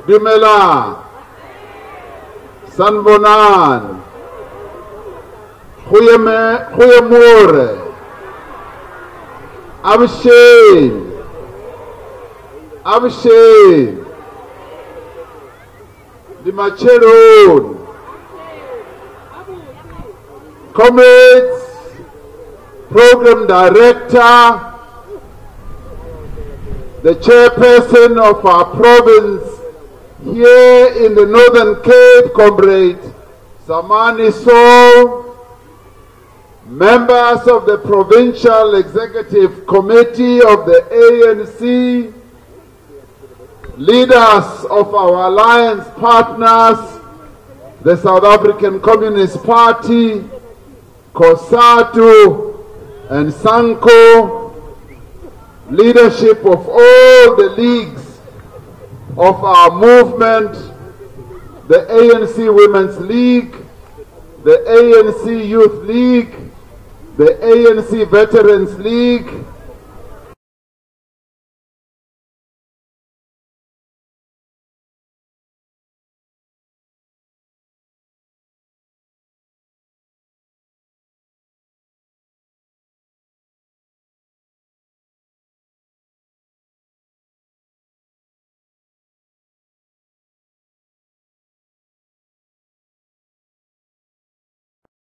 Dumelang, Sanbonan, Goeiemôre, Abshane, Dimacheron, comrades, program director, the chairperson of our province here in the Northern Cape, Comrade Samani Soul, members of the Provincial Executive Committee of the ANC, leaders of our alliance partners, the South African Communist Party, COSATU and SANCO, leadership of all the leagues of our movement, the ANC Women's League, the ANC Youth League, the ANC Veterans League,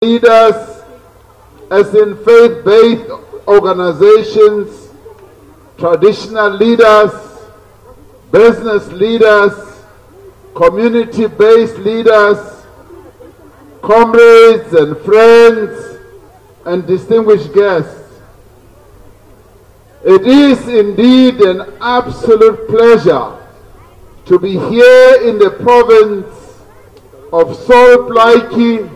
leaders as in faith-based organizations, traditional leaders, business leaders, community-based leaders, comrades and friends, and distinguished guests. It is indeed an absolute pleasure to be here in the province of Sol Plaatje,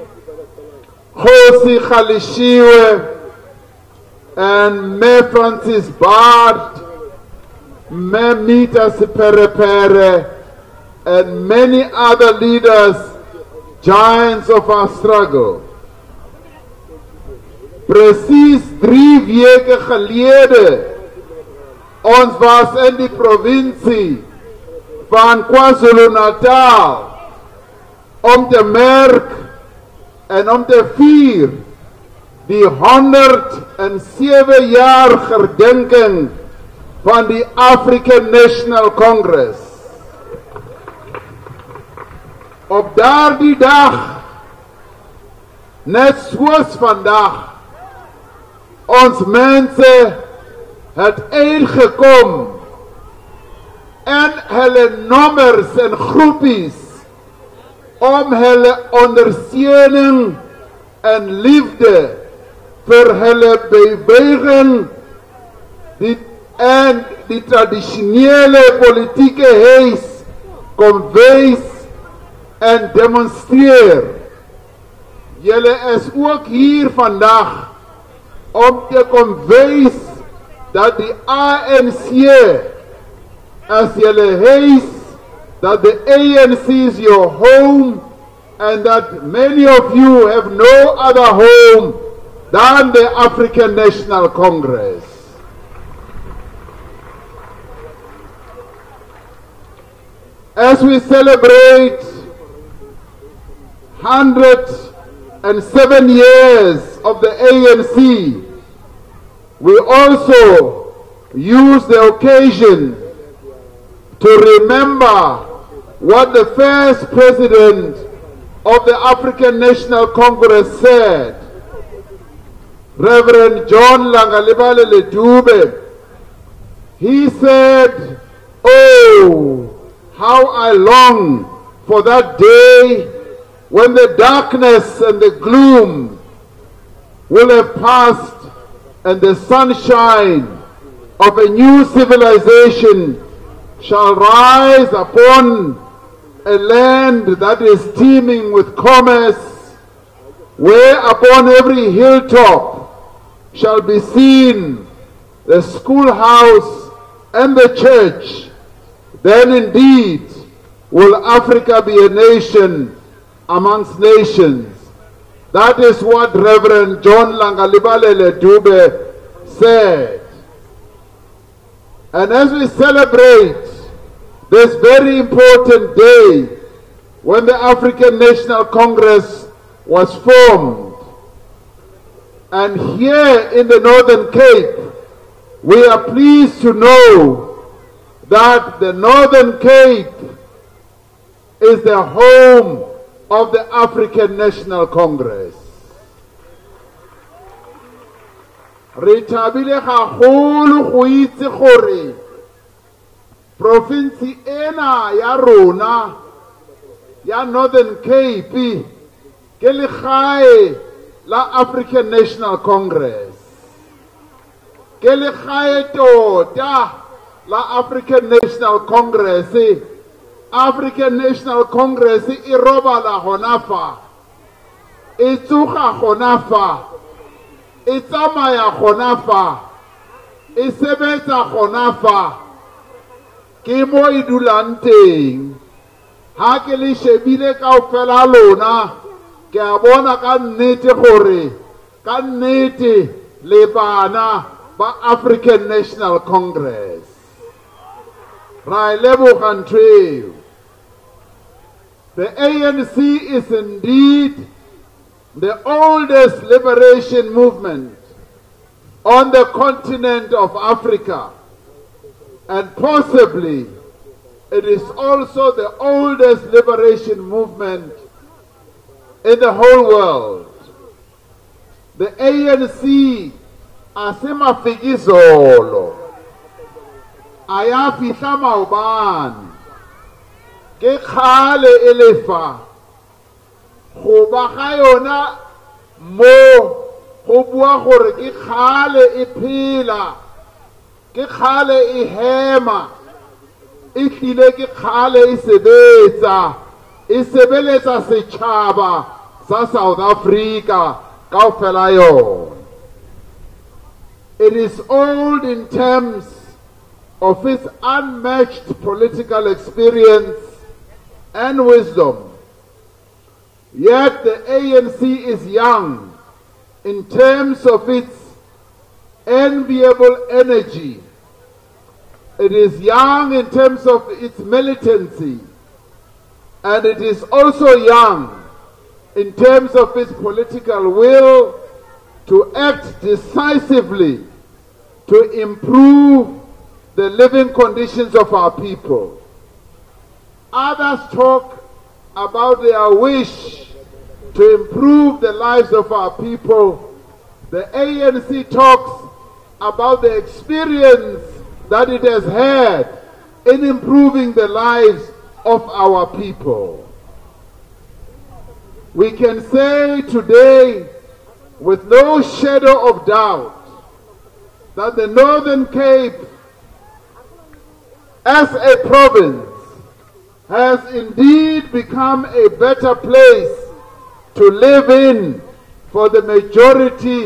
Khosi Khalishiwe, and Me Francis Bart, Me Mita Siperepere, and many other leaders, giants of our struggle. Precies 3 weke gelede, ons was in die provincie van KwaZulu-Natal om te merk en om te vier die 107 jaar herdenking van die African National Congress. Op daardie dag, net soos vandag, ons mense het uitgekom en hulle nommers en groepies om hulle ondersteuning en liefde vir hulle beweging en die tradisionele politieke huis kom wys en demonstreer. Julle is ook hier vandag om te kom wys dat die ANC as julle huis, that the ANC is your home, and that many of you have no other home than the African National Congress. As we celebrate 107 years of the ANC, we also use the occasion to remember what the first president of the African National Congress said, Reverend John Langalibalele Dube. He said, "Oh, how I long for that day when the darkness and the gloom will have passed and the sunshine of a new civilization shall rise upon a land that is teeming with commerce, where upon every hilltop shall be seen the schoolhouse and the church. Then indeed will Africa be a nation amongst nations." That is what Reverend John Langalibalele Dube said. And as we celebrate this very important day when the African National Congress was formed. And here in the Northern Cape, we are pleased to know that the Northern Cape is the home of the African National Congress. Re thabile gagolo go itse gore province ena ya rona ya Northern Cape ke legae la African National Congress, ke legae tota la African National Congress. African National Congress e robala gona fa, e tsoga gona fa, e tsamaya gona fa, e sebetsa gona fa, ke mo e dulang teng. Ha ke le shebile kaofela lona, ke a bona ka nnete gore ka nnete le bana ba African National Congress. Ra leboga ntho. The ANC is indeed the oldest liberation movement on the continent of Africa, and possibly it is also the oldest liberation movement in the whole world. The ANC asemafigizolo ayafihla maobane ke khale elefa go ba ga yona mo go bua gore ke khale e phela, ke khale e hema, e hlile ke khale e sebetsa, e sebeletsa setšhaba sa South Africa kaofela yona. It is old in terms of its unmatched political experience and wisdom. Yet the ANC is young in terms of its enviable energy. It is young in terms of its militancy, and it is also young in terms of its political will to act decisively to improve the living conditions of our people. Others talk about their wish to improve the lives of our people. The ANC talks about the experience that it has had in improving the lives of our people. We can say today with no shadow of doubt that the Northern Cape as a province has indeed become a better place to live in for the majority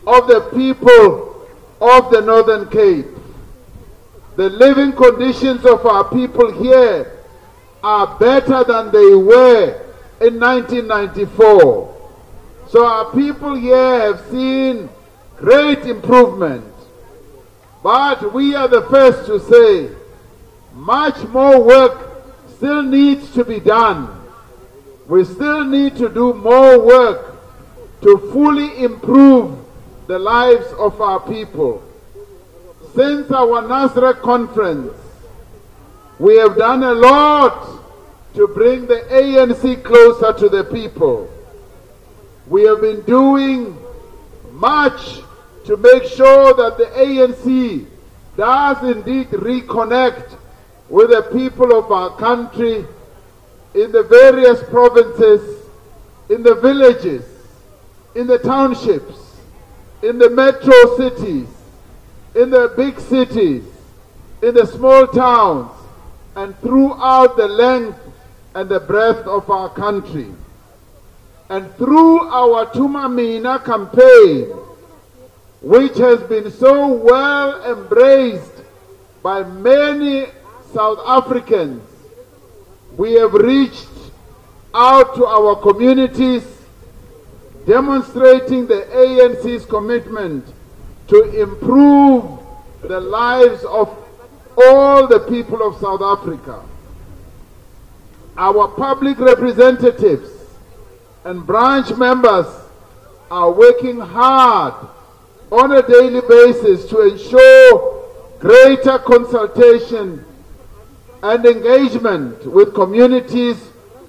of the people of the Northern Cape. The living conditions of our people here are better than they were in 1994. So our people here have seen great improvement. But we are the first to say much more work still needs to be done. We still need to do more work to fully improve the lives of our people. Since our Nasrec conference, we have done a lot to bring the ANC closer to the people. We have been doing much to make sure that the ANC does indeed reconnect with the people of our country in the various provinces, in the villages, in the townships, in the metro cities, in the big cities, in the small towns, and throughout the length and the breadth of our country. And through our Tumamina campaign, which has been so well embraced by many South Africans, we have reached out to our communities, demonstrating the ANC's commitment to improve the lives of all the people of South Africa. Our public representatives and branch members are working hard on a daily basis to ensure greater consultation and engagement with communities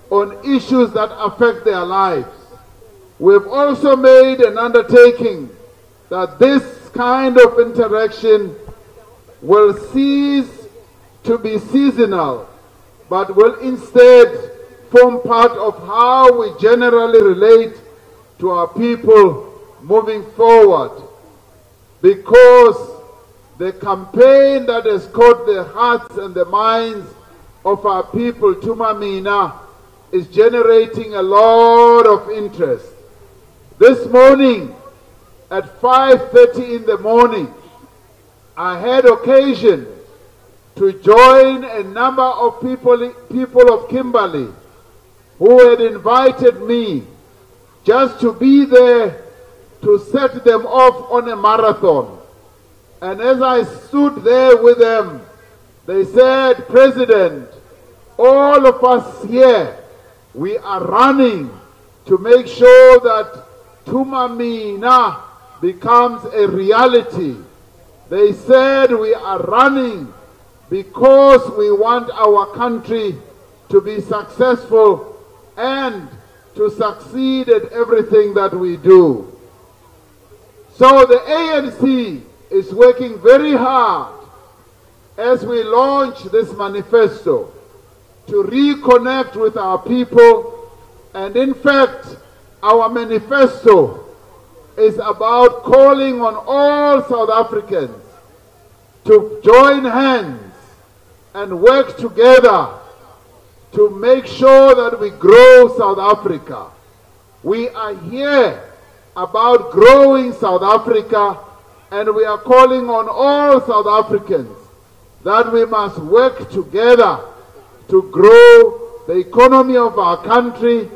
on issues that affect their lives. We've also made an undertaking that this kind of interaction will cease to be seasonal, but will instead form part of how we generally relate to our people moving forward. Because the campaign that has caught the hearts and the minds of our people, Tumamina, is generating a lot of interest. This morning, at 5:30 in the morning, I had occasion to join a number of people of Kimberley who had invited me just to be there to set them off on a marathon. And as I stood there with them, they said, "President, all of us here, we are running to make sure that Tumamina becomes a reality." They said, "We are running because we want our country to be successful and to succeed at everything that we do." So the ANC is working very hard as we launch this manifesto to reconnect with our people. And in fact, our manifesto is about calling on all South Africans to join hands and work together to make sure that we grow South Africa. We are here about growing South Africa, and we are calling on all South Africans that we must work together to grow the economy of our country,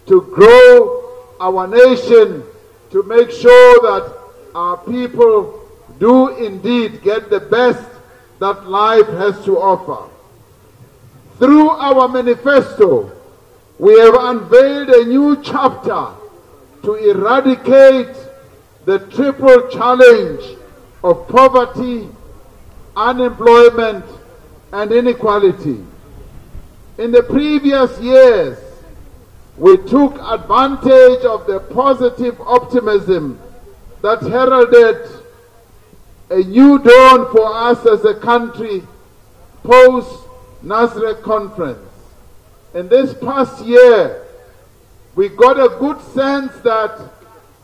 to grow our nation, to make sure that our people do indeed get the best that life has to offer. Through our manifesto, we have unveiled a new chapter to eradicate the triple challenge of poverty, unemployment, and inequality. In the previous years, we took advantage of the positive optimism that heralded a new dawn for us as a country post-Nasrec conference. In this past year, we got a good sense that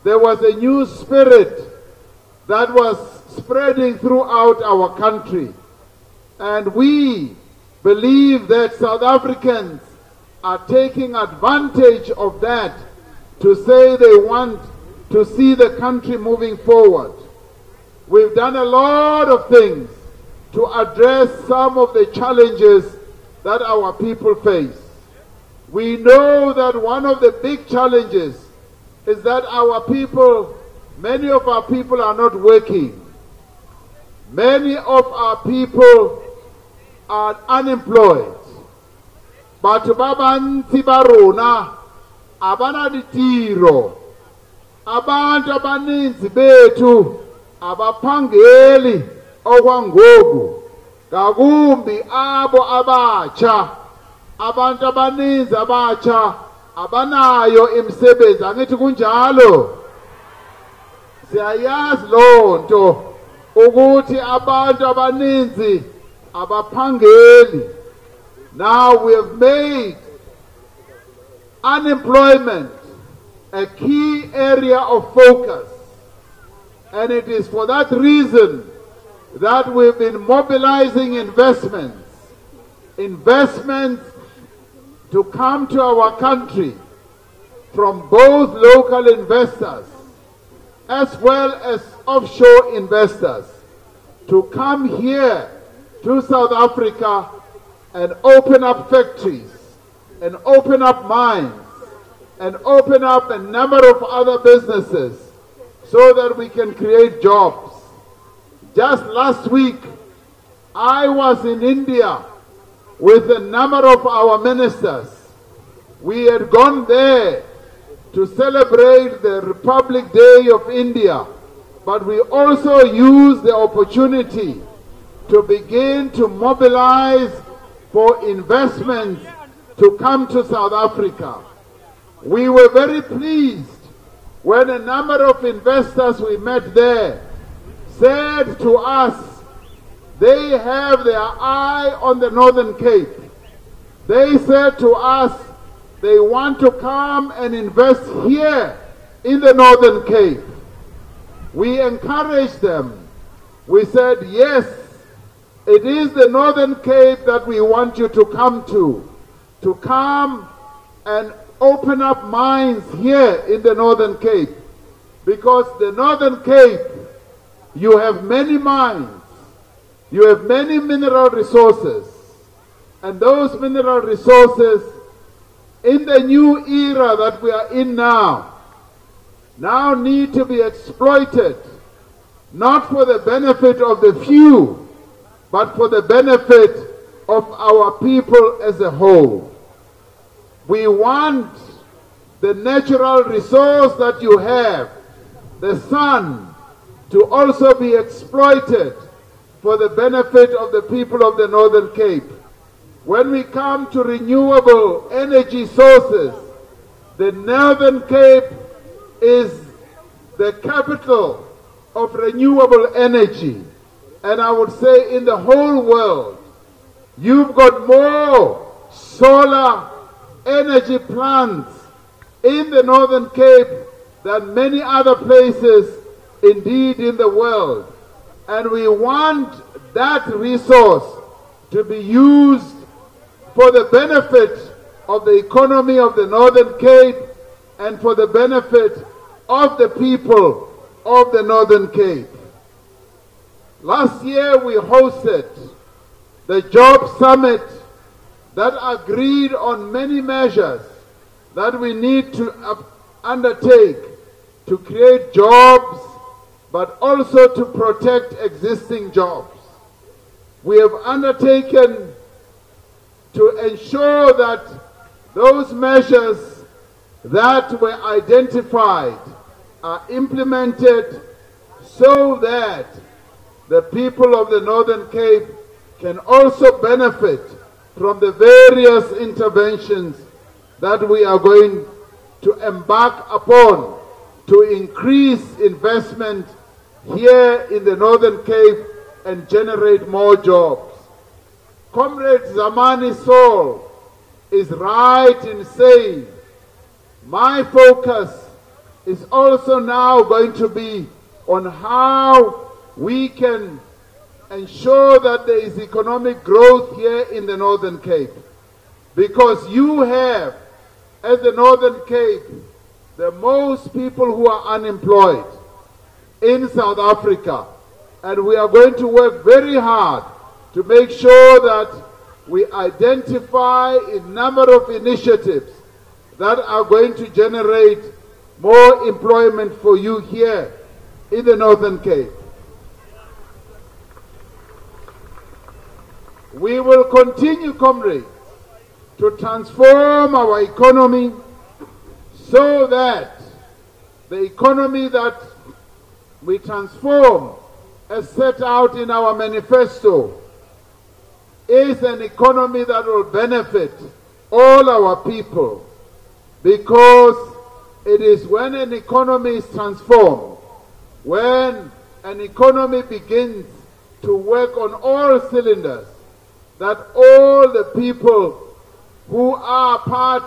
there was a new spirit that was spreading throughout our country. And we believe that South Africans are taking advantage of that to say they want to see the country moving forward. We've done a lot of things to address some of the challenges that our people face. We know that one of the big challenges is that many of our people are not working. Many of our people are unemployed. Batho ba bantsi ba rona abana ditiro. Abantu abaninzi bethu abaphangeli okwangoku, ngakumbi abo abatsha. Abantu abaninzi abatsha abanayo imisebenzi. Angithi kunjalo? Siyayazi loo nto ukuthi abantu abaninzi abaphangeli. Now we have made unemployment a key area of focus. And it is for that reason that we've been mobilizing investments to come to our country from both local investors as well as offshore investors to come here to South Africa and open up factories and open up mines and open up a number of other businesses so that we can create jobs. Just last week, I was in India with a number of our ministers. We had gone there to celebrate the Republic Day of India, but we also used the opportunity to begin to mobilize for investments to come to South Africa. We were very pleased when a number of investors we met there said to us they have their eye on the Northern Cape. They said to us they want to come and invest here in the Northern Cape. We encouraged them. We said, yes, it is the Northern Cape that we want you to come and open up mines here in the Northern Cape. Because the Northern Cape, you have many mines, you have many mineral resources, and those mineral resources in the new era that we are in now need to be exploited, not for the benefit of the few, but for the benefit of our people as a whole. We want the natural resource that you have, the sun, to also be exploited for the benefit of the people of the Northern Cape. When we come to renewable energy sources, the Northern Cape is the capital of renewable energy. And I would say in the whole world, you've got more solar energy plants in the Northern Cape than many other places indeed in the world. And we want that resource to be used for the benefit of the economy of the Northern Cape and for the benefit of the people of the Northern Cape. Last year we hosted the Job Summit that agreed on many measures that we need to undertake to create jobs, but also to protect existing jobs. We have undertaken to ensure that those measures that were identified are implemented so that the people of the Northern Cape can also benefit from the various interventions that we are going to embark upon to increase investment here in the Northern Cape and generate more jobs. Comrade Zamani Saul is right in saying my focus is also now going to be on how we can ensure that there is economic growth here in the Northern Cape. Because you have, as the Northern Cape, the most people who are unemployed in South Africa. And we are going to work very hard to make sure that we identify a number of initiatives that are going to generate more employment for you here in the Northern Cape. We will continue, comrades, to transform our economy so that the economy that we transform as set out in our manifesto is an economy that will benefit all our people, because it is when an economy is transformed, when an economy begins to work on all cylinders, that all the people who are part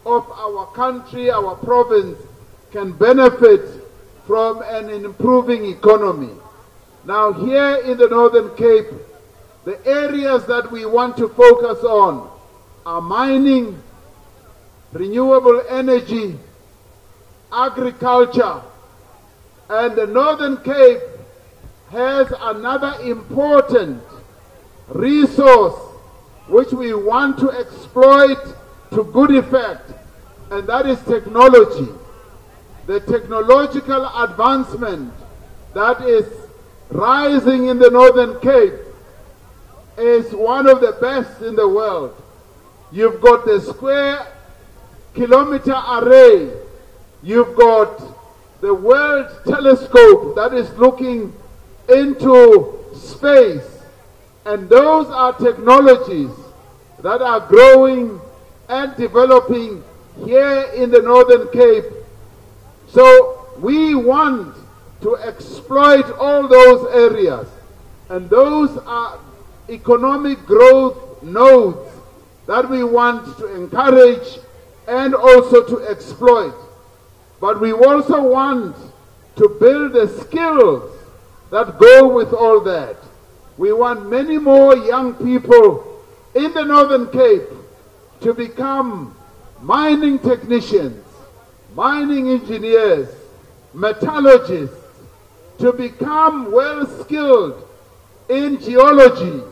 of our country, our province, can benefit from an improving economy. Now here in the Northern Cape, the areas that we want to focus on are mining, renewable energy, agriculture, and the Northern Cape has another important resource which we want to exploit to good effect, and that is technology. The technological advancement that is rising in the Northern Cape is one of the best in the world. You've got the square kilometer array. You've got the world telescope that is looking into space. And those are technologies that are growing and developing here in the Northern Cape. So we want to exploit all those areas. And those are economic growth nodes that we want to encourage and also to exploit. But we also want to build the skills that go with all that. We want many more young people in the Northern Cape to become mining technicians, mining engineers, metallurgists, to become well skilled in geology,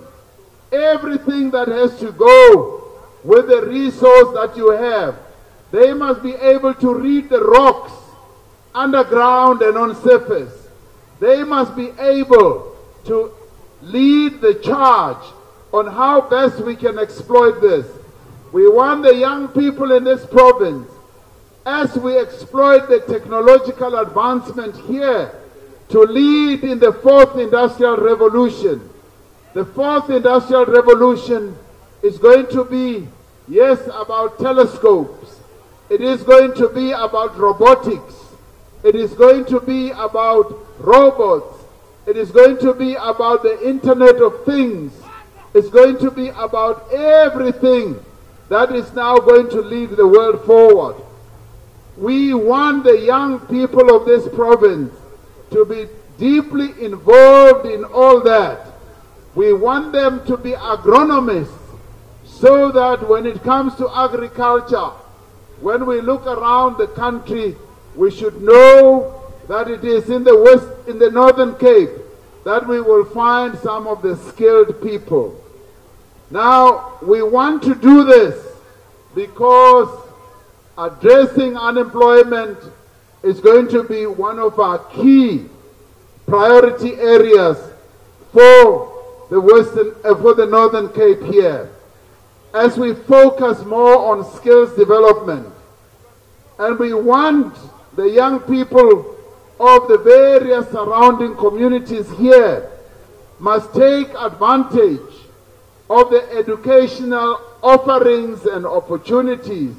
everything that has to go with the resource that you have. They must be able to read the rocks underground and on surface. They must be able to lead the charge on how best we can exploit this. We want the young people in this province, as we exploit the technological advancement here, to lead in the fourth industrial revolution. The fourth industrial revolution is going to be, yes, about telescopes. It is going to be about robotics. It is going to be about robots. It is going to be about the Internet of Things. It's going to be about everything that is now going to lead the world forward. We want the young people of this province to be deeply involved in all that. We want them to be agronomists, so that when it comes to agriculture, when we look around the country, we should know that it is in the west, in the Northern Cape, that we will find some of the skilled people. Now, we want to do this because addressing unemployment is going to be one of our key priority areas for the Northern Cape here. As we focus more on skills development, and we want the young people of the various surrounding communities here must take advantage of the educational offerings and opportunities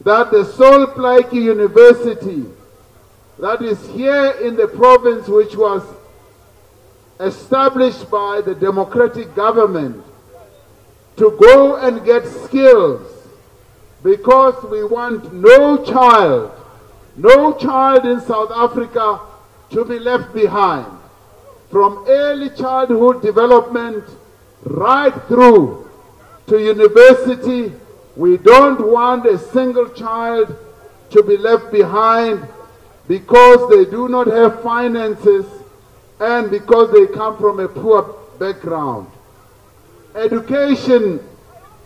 that the Sol Plaatje University that is here in the province, which was established by the democratic government, to go and get skills, because we want no child in South Africa to be left behind. From early childhood development right through to university, we don't want a single child to be left behind because they do not have finances and because they come from a poor background. Education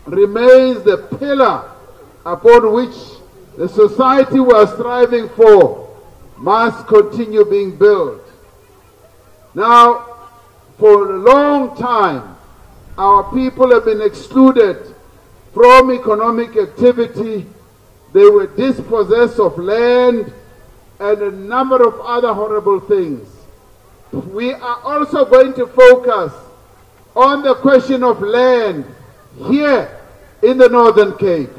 remains the pillar upon which the society we are striving for must continue being built. Now, for a long time, our people have been excluded from economic activity. They were dispossessed of land and a number of other horrible things. We are also going to focus on the question of land here in the Northern Cape.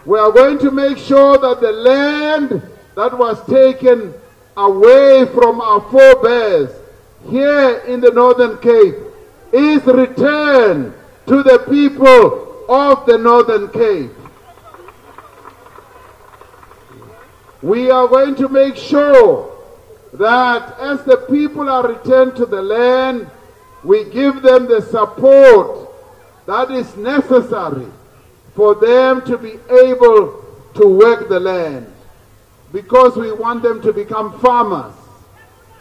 We are going to make sure that the land that was taken away from our forebears here in the Northern Cape is returned to the people of the Northern Cape. We are going to make sure that as the people are returned to the land, we give them the support that is necessary for them to be able to work the land, because we want them to become farmers.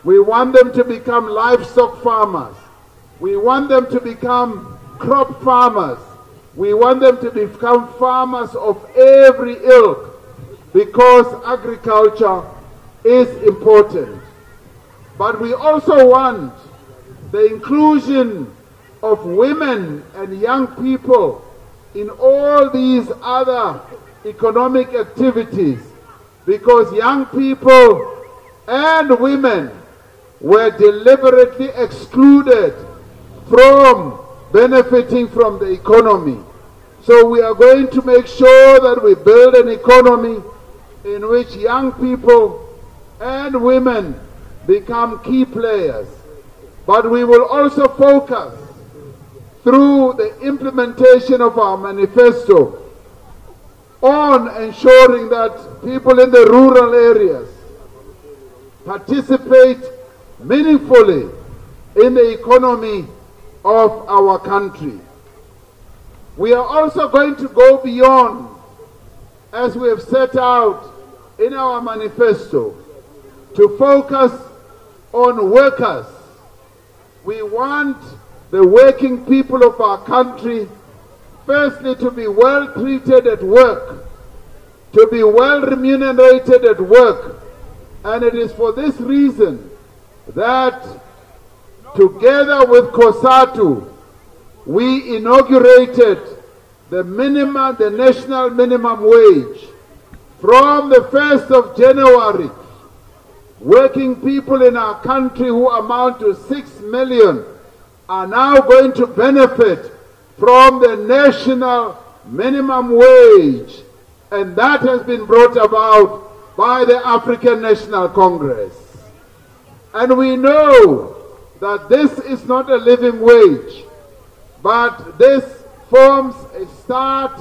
We want them to become livestock farmers. We want them to become crop farmers. We want them to become farmers of every ilk, because agriculture is important. But we also want the inclusion of women and young people in all these other economic activities, because young people and women were deliberately excluded from benefiting from the economy. So we are going to make sure that we build an economy in which young people and women become key players. But we will also focus through the implementation of our manifesto on ensuring that people in the rural areas participate meaningfully in the economy of our country. We are also going to go beyond, as we have set out in our manifesto, to focus on workers. We want the working people of our country, firstly, to be well treated at work, to be well remunerated at work. And it is for this reason that together with COSATU, we inaugurated the national minimum wage. From the 1st of January, working people in our country who amount to 6 million are now going to benefit from the national minimum wage. And that has been brought about by the African National Congress. And we know that this is not a living wage, but this forms a start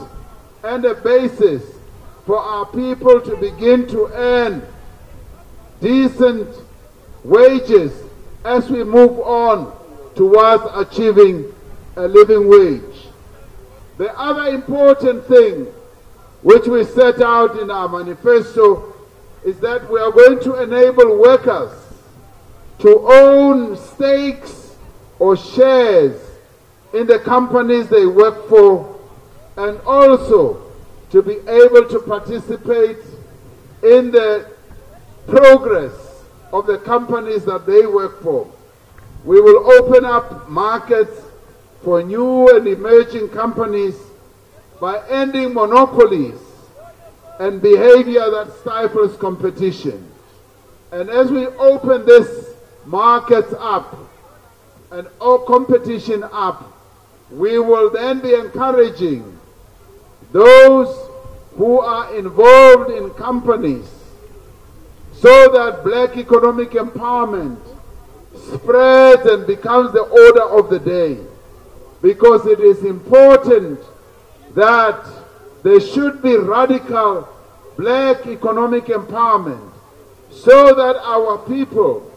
and a basis for our people to begin to earn decent wages as we move on towards achieving a living wage. The other important thing which we set out in our manifesto is that we are going to enable workers to own stakes or shares in the companies they work for, and also to be able to participate in the progress of the companies that they work for. We will open up markets for new and emerging companies by ending monopolies and behavior that stifles competition. And as we open this markets up and all competition up, we will then be encouraging those who are involved in companies so that black economic empowerment spreads and becomes the order of the day. Because it is important that there should be radical black economic empowerment so that our people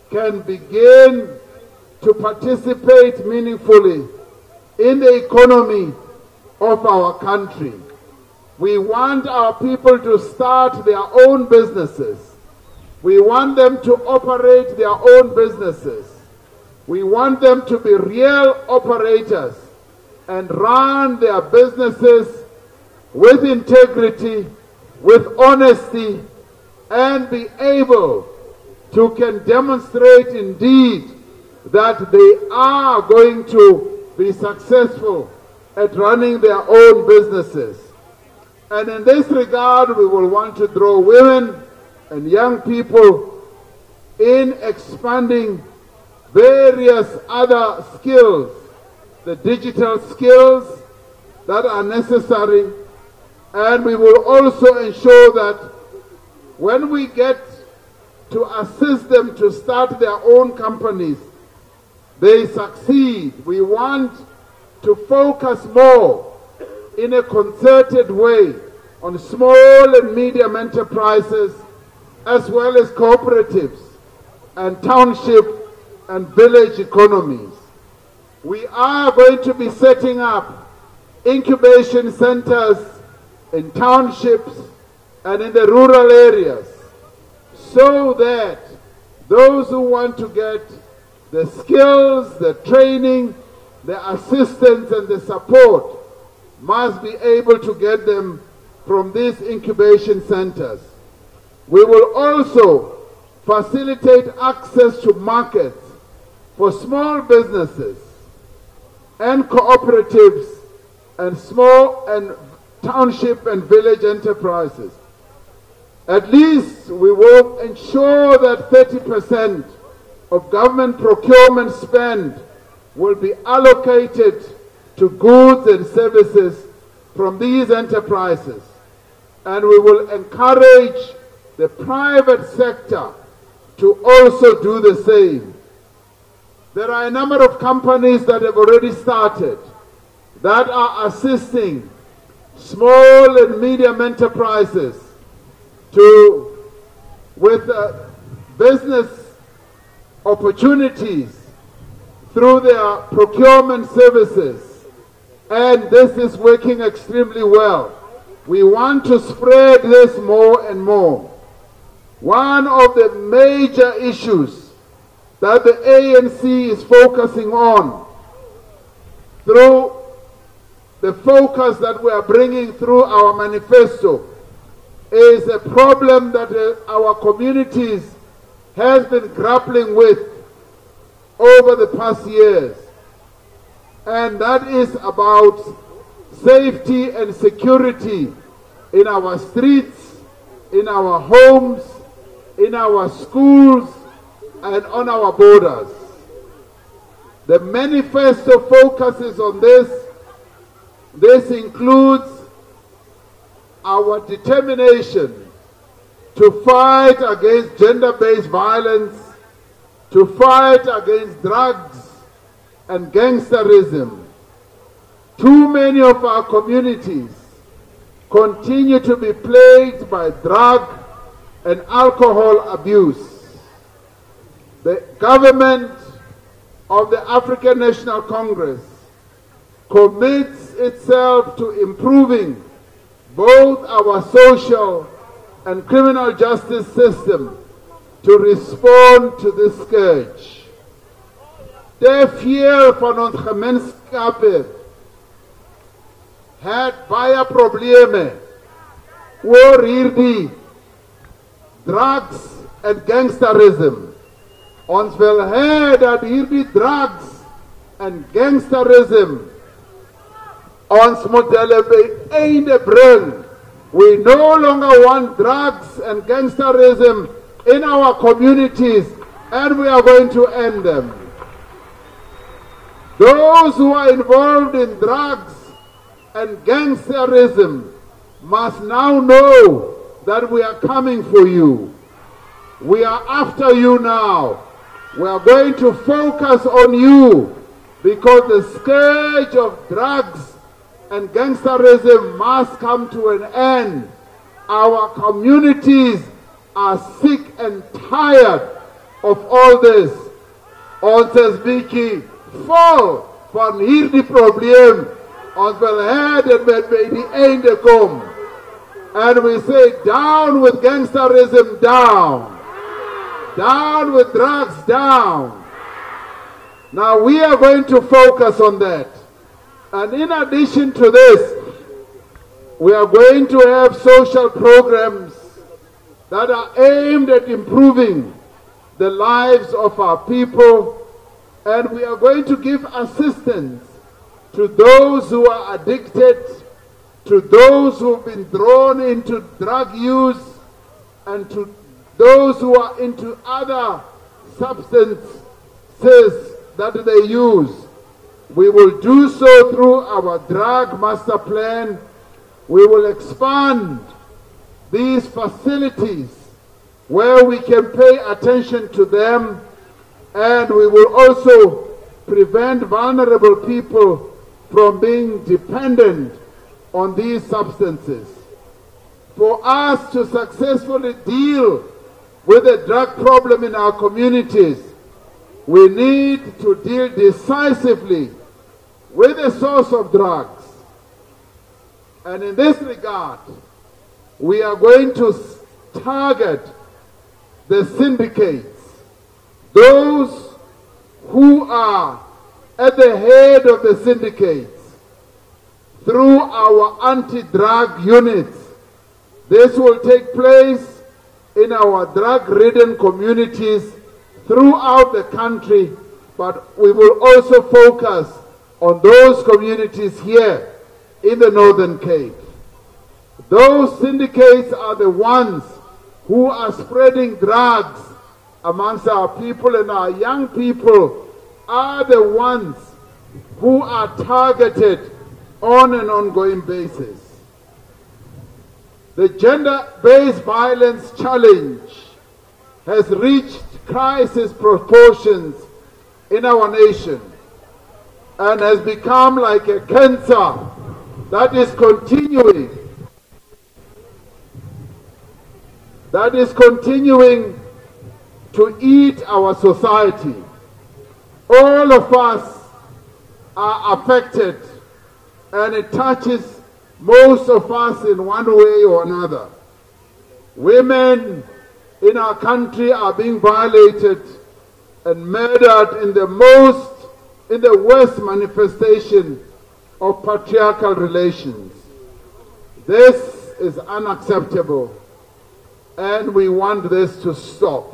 can begin to participate meaningfully in the economy of our country. We want our people to start their own businesses. We want them to operate their own businesses. We want them to be real operators and run their businesses with integrity, with honesty, and be able to can demonstrate indeed that they are going to be successful at running their own businesses. And in this regard, we will want to draw women and young people in expanding various other skills, the digital skills that are necessary. And we will also ensure that when we get to assist them to start their own companies, they succeed. We want to focus more in a concerted way on small and medium enterprises, as well as cooperatives and township and village economies. We are going to be setting up incubation centers in townships and in the rural areas, so that those who want to get the skills, the training, the assistance and the support must be able to get them from these incubation centers. We will also facilitate access to markets for small businesses and cooperatives and small and township and village enterprises. At least we will ensure that 30% of government procurement spend will be allocated to goods and services from these enterprises. And we will encourage the private sector to also do the same. There are a number of companies that have already started that are assisting small and medium enterprises with business opportunities through their procurement services, and this is working extremely well. We want to spread this more and more. One of the major issues that the ANC is focusing on through the focus that we are bringing through our manifesto is a problem that our communities has been grappling with over the past years, and that is about safety and security in our streets, in our homes, in our schools, and on our borders. The manifesto focuses on this. This includes our determination to fight against gender-based violence, to fight against drugs and gangsterism. Too many of our communities continue to be plagued by drug and alcohol abuse. The government of the African National Congress commits itself to improving both our social and criminal justice system to respond to this scourge. Te veel van ons gemeenskappe het baie probleme oor hierdie drugs en gangsterism. Ons wil hê dat hierdie drugs en gangsterism ons moet hulle by einde bring. We no longer want drugs and gangsterism in our communities, and we are going to end them. Those who are involved in drugs and gangsterism must now know that we are coming for you. We are after you now. We are going to focus on you because the scourge of drugs and gangsterism must come to an end. Our communities are sick and tired of all this. Ons is bietjie vol van hierdie probleem. Ons wil hê dat met by die einde kom. And we say, down with gangsterism, down. Down with drugs, down. Now we are going to focus on that. And in addition to this, we are going to have social programs that are aimed at improving the lives of our people, and we are going to give assistance to those who are addicted, to those who have been drawn into drug use, and to those who are into other substances that they use. We will do so through our drug master plan. We will expand these facilities where we can pay attention to them, and we will also prevent vulnerable people from being dependent on these substances. For us to successfully deal with the drug problem in our communities, we need to deal decisively with the source of drugs. And in this regard, we are going to target the syndicates, those who are at the head of the syndicates, through our anti-drug units. This will take place in our drug-ridden communities throughout the country, but we will also focus on those communities here in the Northern Cape. Those syndicates are the ones who are spreading drugs amongst our people, and our young people are the ones who are targeted on an ongoing basis. The gender-based violence challenge has reached crisis proportions in our nation and has become like a cancer that is continuing to eat our society. All of us are affected, and it touches most of us in one way or another. Women in our country are being violated and murdered in the worst manifestation of patriarchal relations. This is unacceptable, and we want this to stop.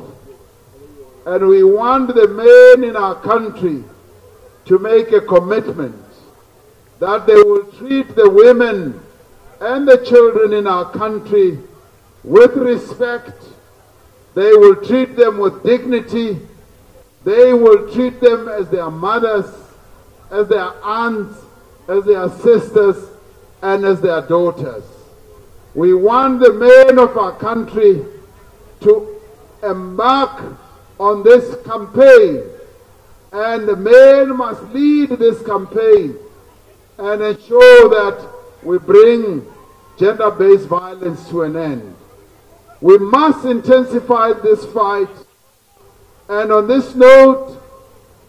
And we want the men in our country to make a commitment that they will treat the women and the children in our country with respect. They will treat them with dignity. They will treat them as their mothers, as their aunts, as their sisters, and as their daughters. We want the men of our country to embark on this campaign, and the men must lead this campaign and ensure that we bring gender-based violence to an end. We must intensify this fight, and on this note,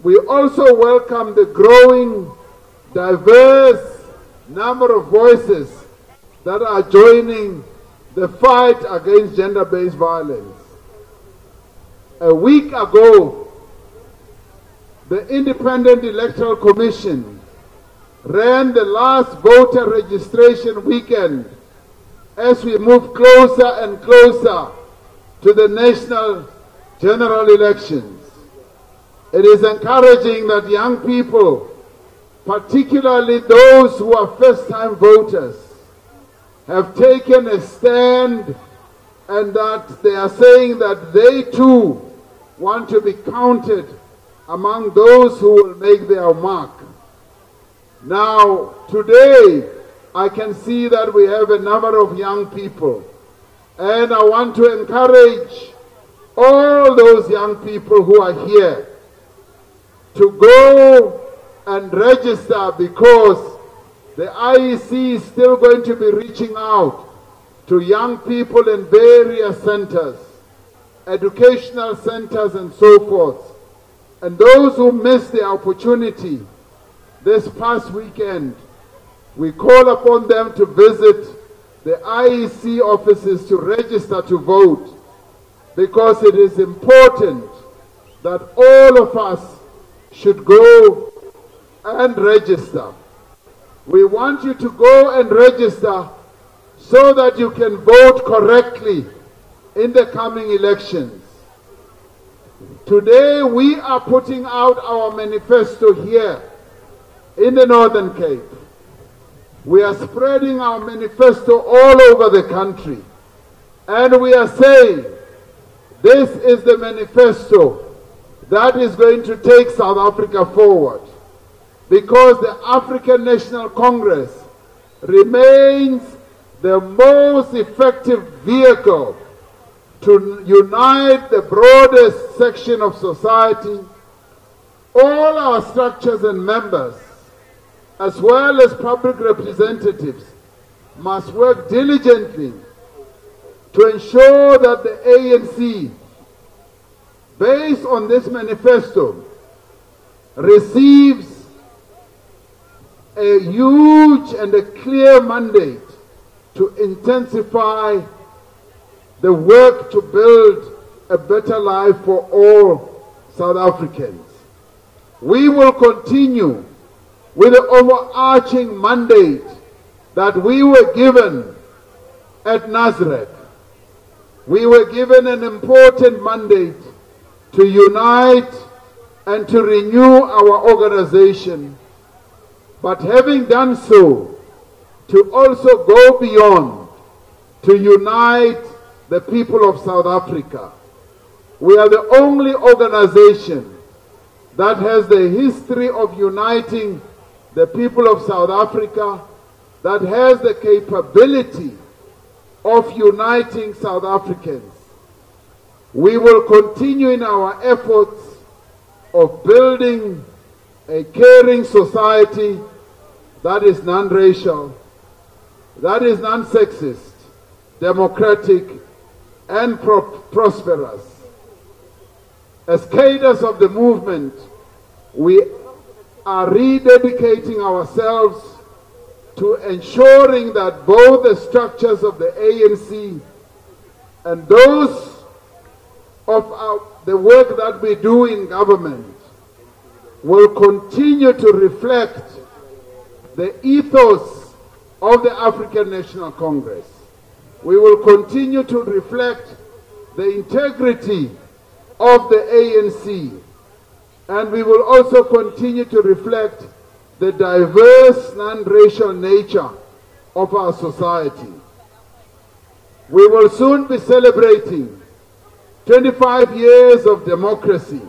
we also welcome the growing, diverse number of voices that are joining the fight against gender-based violence. A week ago, the Independent Electoral Commission ran the last voter registration weekend as we move closer and closer to the national general elections. It is encouraging that young people, particularly those who are first-time voters, have taken a stand, and that they are saying that they too want to be counted among those who will make their mark. Now, today, I can see that we have a number of young people, and I want to encourage all those young people who are here to go and register, because the IEC is still going to be reaching out to young people in various centers, educational centers and so forth. And those who missed the opportunity this past weekend, we call upon them to visit the IEC offices to register to vote, because it is important that all of us should go and register. We want you to go and register so that you can vote correctly in the coming elections. Today we are putting out our manifesto here in the Northern Cape. We are spreading our manifesto all over the country, and we are saying this is the manifesto that is going to take South Africa forward, because the African National Congress remains the most effective vehicle to unite the broadest section of society. All our structures and members, as well as public representatives, must work diligently to ensure that the ANC, based on this manifesto, receives a huge and a clear mandate to intensify the work to build a better life for all South Africans. We will continue with the overarching mandate that we were given at Nazareth. We were given an important mandate to unite and to renew our organization, but having done so, to also go beyond, to unite the people of South Africa. We are the only organization that has the history of uniting the people of South Africa, that has the capability of uniting South Africans. We will continue in our efforts of building a caring society that is non-racial, that is non-sexist, democratic, and prosperous. As cadres of the movement, we are rededicating ourselves to ensuring that both the structures of the ANC and those of the work that we do in government will continue to reflect the ethos of the African National Congress. We will continue to reflect the integrity of the ANC, and we will also continue to reflect the diverse non-racial nature of our society. We will soon be celebrating 25 years of democracy.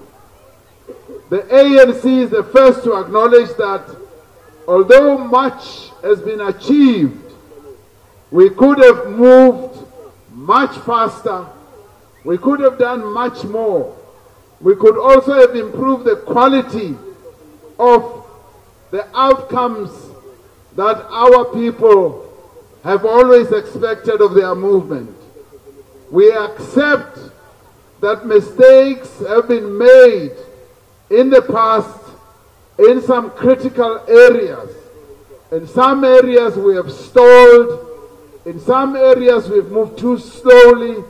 The ANC is the first to acknowledge that although much has been achieved, we could have moved much faster. We could have done much more. We could also have improved the quality of the outcomes that our people have always expected of their movement. We accept that mistakes have been made in the past in some critical areas. In some areas we have stalled. In some areas we've moved too slowly.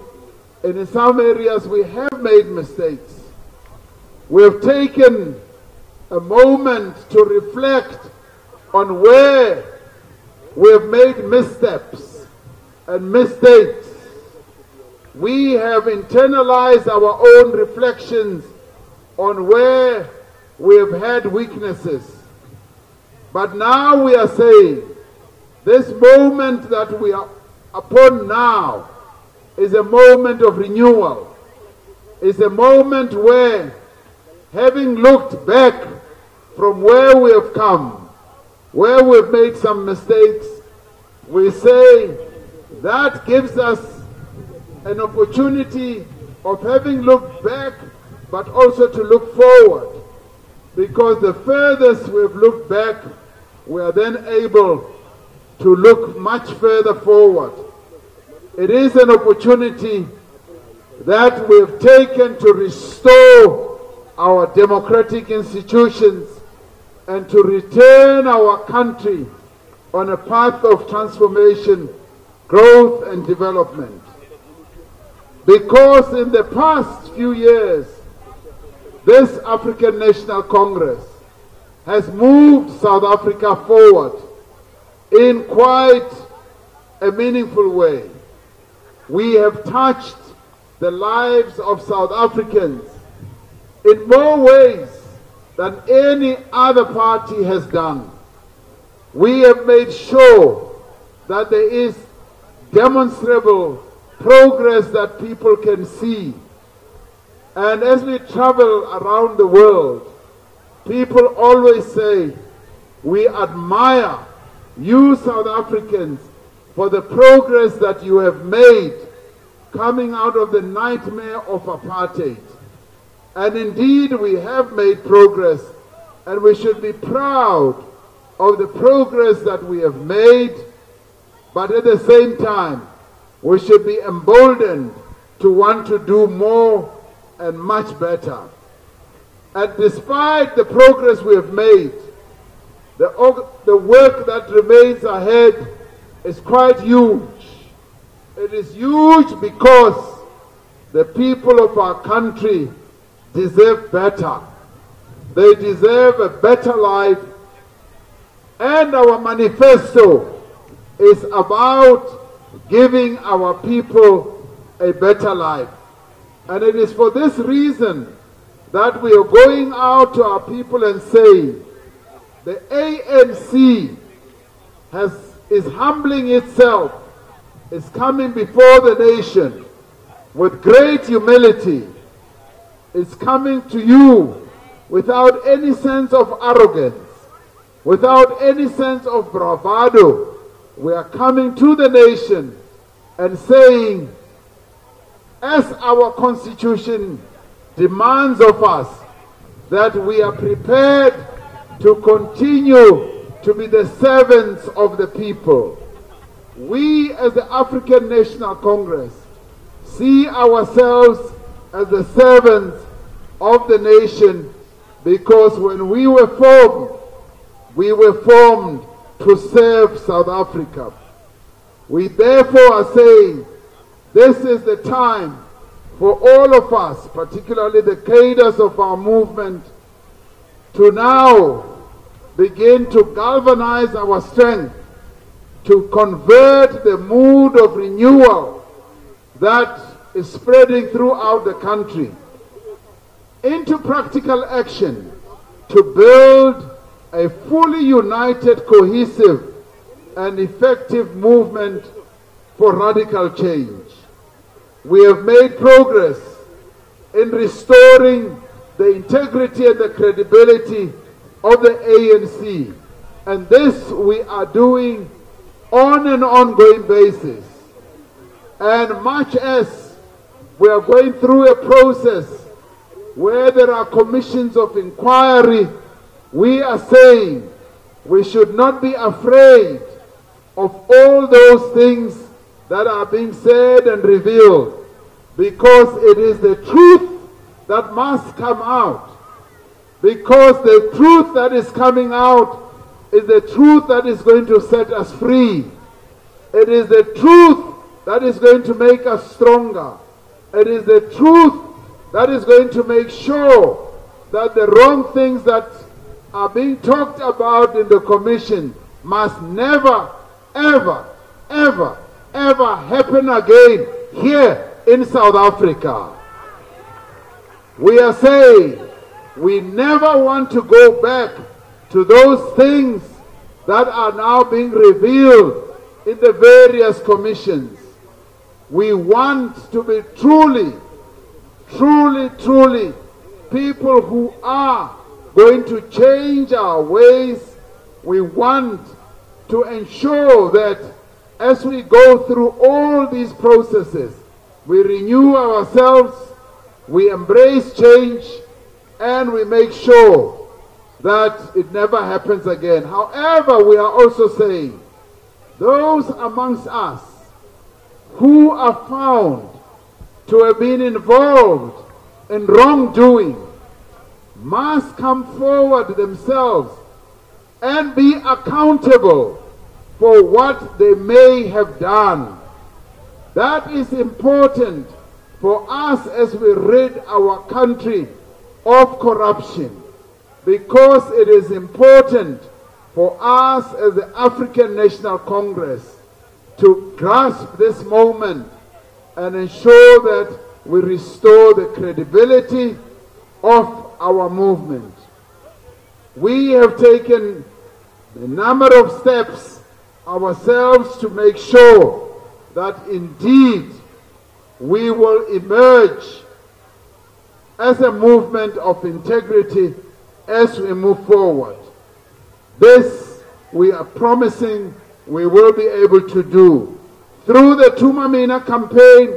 And in some areas we have made mistakes. We have taken a moment to reflect on where we have made missteps and mistakes. We have internalized our own reflections on where we have had weaknesses. But now we are saying, this moment that we are upon now is a moment of renewal. It's a moment where, having looked back from where we have come, where we've made some mistakes, we say that gives us an opportunity of having looked back, but also to look forward. Because the furthest we've looked back, we are then able to look much further forward. It is an opportunity that we've taken to restore our democratic institutions and to return our country on a path of transformation, growth and development. Because in the past few years, this African National Congress has moved South Africa forward in quite a meaningful way. We have touched the lives of South Africans in more ways than any other party has done. We have made sure that there is demonstrable progress that people can see. And as we travel around the world, people always say, we admire you South Africans for the progress that you have made coming out of the nightmare of apartheid. And indeed we have made progress, and we should be proud of the progress that we have made, but at the same time we should be emboldened to want to do more and much better. And despite the progress we have made, the work that remains ahead is quite huge. It is huge because the people of our country deserve better. They deserve a better life. And our manifesto is about giving our people a better life. And it is for this reason that we are going out to our people and saying, the ANC is humbling itself, is coming before the nation with great humility. It's coming to you without any sense of arrogance, without any sense of bravado. We are coming to the nation and saying, as our constitution demands of us, that we are prepared to continue to be the servants of the people. We as the African National Congress see ourselves as the servants of the nation, because when we were formed to serve South Africa. We therefore are saying this is the time for all of us, particularly the cadres of our movement, to now begin to galvanize our strength to convert the mood of renewal that is spreading throughout the country into practical action to build a fully united, cohesive, and effective movement for radical change. We have made progress in restoring the integrity and the credibility of the ANC, and this we are doing on an ongoing basis. And much as we are going through a process where there are commissions of inquiry, we are saying we should not be afraid of all those things that are being said and revealed, because it is the truth that must come out. Because the truth that is coming out is the truth that is going to set us free. It is the truth that is going to make us stronger. It is the truth that is going to make sure that the wrong things that are being talked about in the commission must never, ever, ever, ever happen again here in South Africa. We are saying we never want to go back to those things that are now being revealed in the various commissions. We want to be truly, truly, truly people who are going to change our ways. We want to ensure that as we go through all these processes, we renew ourselves, we embrace change, and we make sure that it never happens again. However, we are also saying those amongst us who are found to have been involved in wrongdoing must come forward themselves and be accountable for what they may have done. That is important for us as we rid our country of corruption, because it is important for us as the African National Congress to grasp this moment and ensure that we restore the credibility of our movement. We have taken a number of steps ourselves to make sure that indeed we will emerge as a movement of integrity as we move forward. This we are promising we will be able to do. Through the Tumamina campaign,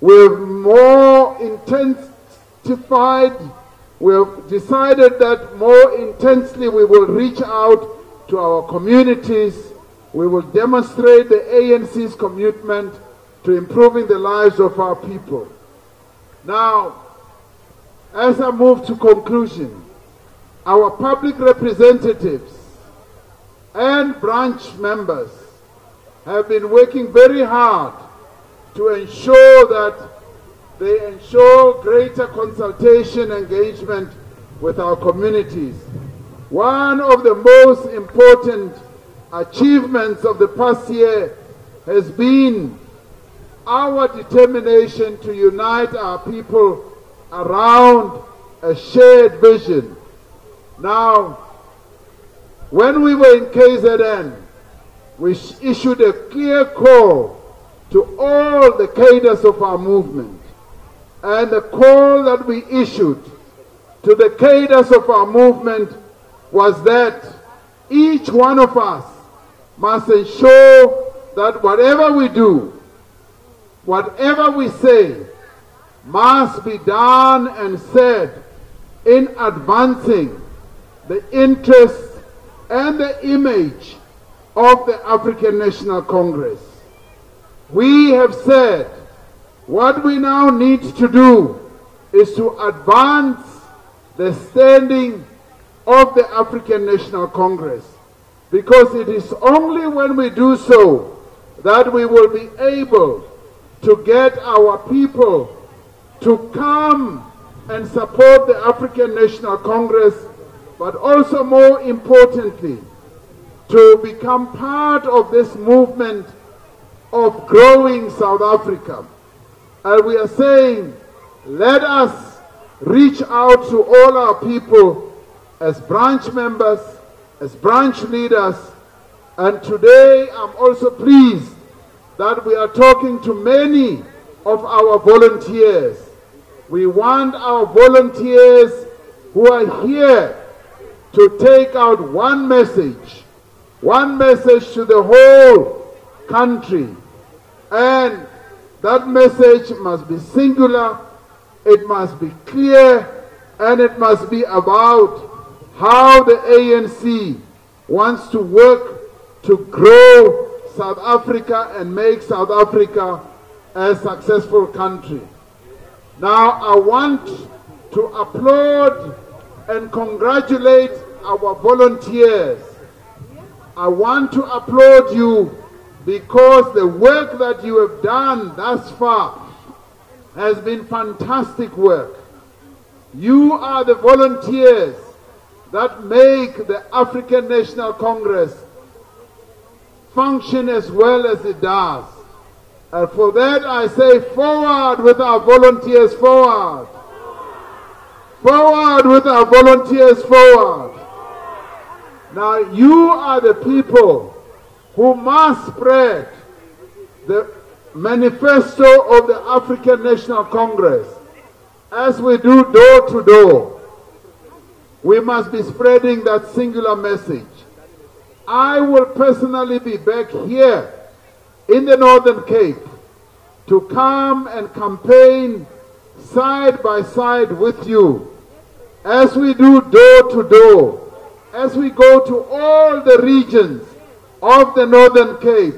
we have more intensified, we have decided that more intensely we will reach out to our communities. We will demonstrate the ANC's commitment to improving the lives of our people. Now, as I move to conclusion, our public representatives and branch members have been working very hard to ensure that they ensure greater consultation engagement with our communities. One of the most important achievements of the past year has been our determination to unite our people around a shared vision. Now, When we were in KZN, we issued a clear call to all the cadres of our movement. And the call that we issued to the cadres of our movement was that each one of us must ensure that whatever we do, whatever we say, must be done and said in advancing the interests and the image of the African National Congress. We have said what we now need to do is to advance the standing of the African National Congress, because it is only when we do so that we will be able to get our people to come and support the African National Congress, but also more importantly, to become part of this movement of growing South Africa. And we are saying, let us reach out to all our people as branch members, as branch leaders. And today I'm also pleased that we are talking to many of our volunteers. We want our volunteers who are here to take out one message to the whole country. And that message must be singular, it must be clear, and it must be about how the ANC wants to work to grow South Africa and make South Africa a successful country. Now, I want to applaud and congratulate our volunteers. I want to applaud you because the work that you have done thus far has been fantastic work. You are the volunteers that make the African National Congress function as well as it does. And for that I say, forward with our volunteers, forward. Forward with our volunteers, forward. Now you are the people who must spread the manifesto of the African National Congress. As we do door to door, we must be spreading that singular message. I will personally be back here in the Northern Cape to come and campaign side by side with you as we do door to door, as we go to all the regions of the Northern Cape,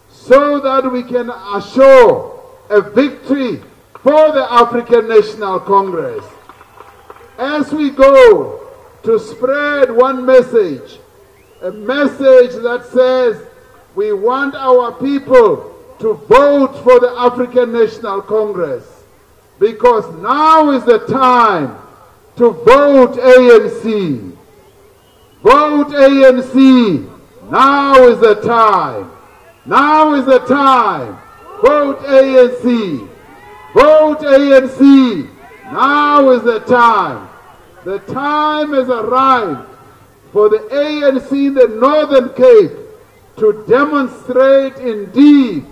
so that we can assure a victory for the African National Congress. As we go to spread one message, a message that says we want our people to vote for the African National Congress, because now is the time to vote ANC. Vote ANC. Now is the time. Now is the time. Vote ANC. Vote ANC. Now is the time. The time has arrived for the ANC in the Northern Cape to demonstrate indeed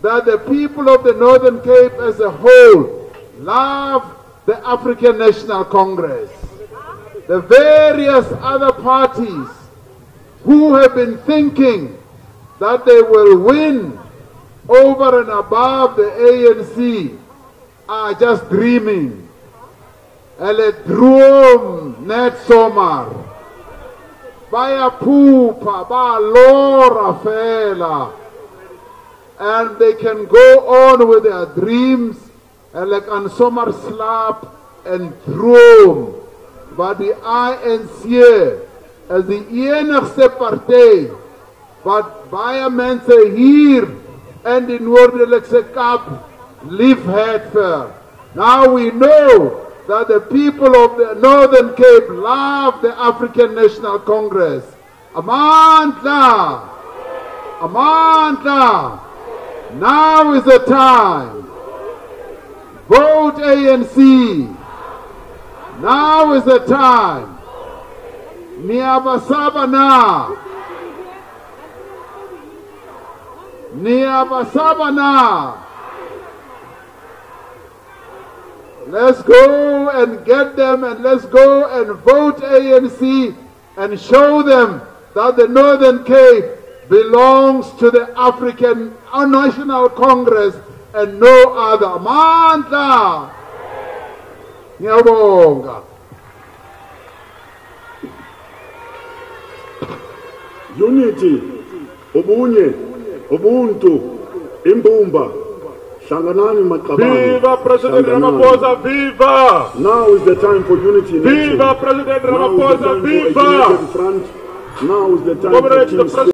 that the people of the Northern Cape as a whole love the African National Congress. The various other parties who have been thinking that they will win over and above the ANC are just dreaming. Hulle droom net somar. Baya pupa, ba lora fela. And they can go on with their dreams and like on somar slap and droom. But the ANC as die enigste party wat baie mense hier in die Noordelike Kaap liefhet vir. Now we know that the people of the Northern Cape love the African National Congress. Amandla! Amandla! Now is the time. Vote ANC. Now is the time. Niyabasaba na. Niyabasaba na. Let's go and get them, and let's go and vote ANC and show them that the Northern Cape belongs to the African National Congress and no other. Mandla! Ngiyabonga. Unity, ubunye, ubuntu, imbumba. Viva President Ramaphosa, viva! Now is the time for unity in Viva President Ramaphosa, viva! Now is the time for